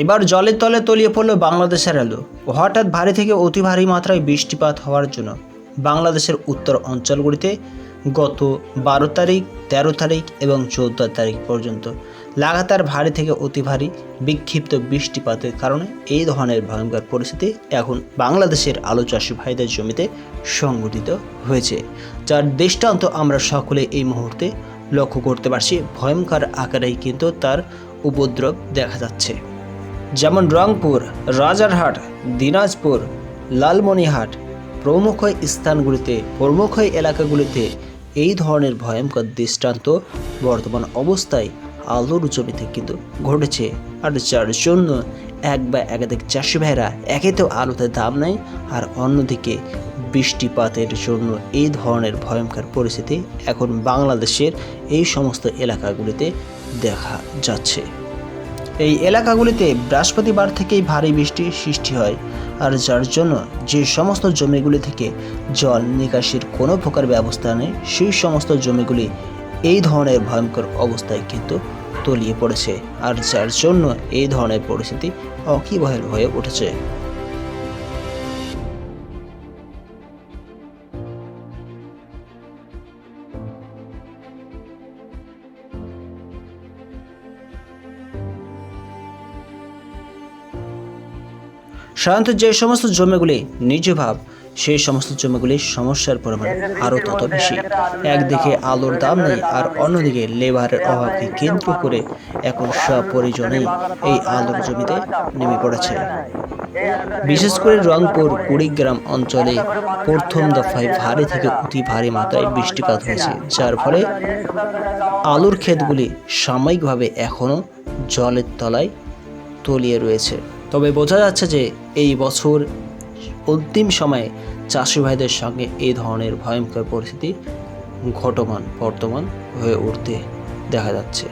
এবার জলের তলে তলিয়ে পড়ল বাংলাদেশের আলু। হঠাৎ ভারী থেকে অতি ভারী মাত্রায় বৃষ্টিপাত হওয়ার জন্য বাংলাদেশের উত্তর অঞ্চলগুলিতে গত 12 তারিখ, 13 তারিখ এবং 14 তারিখ পর্যন্ত লাগাতার ভারী থেকে অতি ভারী বিক্ষিপ্ত বৃষ্টিপাতের কারণে এই ধরনের ভয়ঙ্কর পরিস্থিতি এখন বাংলাদেশের আলু চাষি ভাইদের জমিতে সংঘটিত হয়েছে, যার দৃষ্টান্ত আমরা সকলে এই মুহূর্তে লক্ষ্য করতে পারছি। ভয়ঙ্কর আকারেই কিন্তু তার উপদ্রব দেখা যাচ্ছে। যেমন রংপুর, রাজারহাট, দিনাজপুর, লালমনিরহাট প্রমুখ এলাকাগুলিতে এই ধরনের ভয়ঙ্কর দৃষ্টান্ত বর্তমান অবস্থায় আলুর জমিতে কিন্তু ঘটেছে। আর যার জন্য এক বা একাধিক চাষি ভাইরা একে তো আলুতে দাম নেই, আর অন্যদিকে বৃষ্টিপাতের জন্য এই ধরনের ভয়ঙ্কর পরিস্থিতি এখন বাংলাদেশের এই সমস্ত এলাকাগুলিতে দেখা যাচ্ছে। এই এলাকাগুলিতে বৃহস্পতিবার থেকেই ভারী বৃষ্টির সৃষ্টি হয়, আর যার জন্য যে সমস্ত জমিগুলি থেকে জল নিকাশির কোনো প্রকার ব্যবস্থা নেই, সেই সমস্ত জমিগুলি এই ধরনের ভয়ঙ্কর অবস্থায় কিন্তু তলিয়ে পড়েছে, আর যার জন্য এই ধরনের পরিস্থিতি অকিবহাল হয়ে উঠেছে। সাধারণত যে সমস্ত জমিগুলি নিচু ভাব, সেই সমস্ত জমিগুলির সমস্যার পরিমাণ আরও তত বেশি। একদিকে আলুর দাম নেই, আর অন্যদিকে লেবারের অভাবকে কেন্দ্র করে এখন সপরিজনেই এই আলুর জমিতে নেমে পড়েছে। বিশেষ করে রংপুর, কুড়িগ্রাম অঞ্চলে প্রথম দফায় ভারী থেকে অতি ভারী মাত্রায় বৃষ্টিপাত হয়েছে, যার ফলে আলুর ক্ষেতগুলি সাময়িকভাবে এখনও জলের তলায় তলিয়ে রয়েছে। তবে বোঝা যাচ্ছে যে এই বছর অন্তিম সময়ে চাষি ভাইদের সঙ্গে এই ধরনের ভয়ঙ্কর পরিস্থিতি বর্তমান হয়ে উঠতে দেখা যাচ্ছে।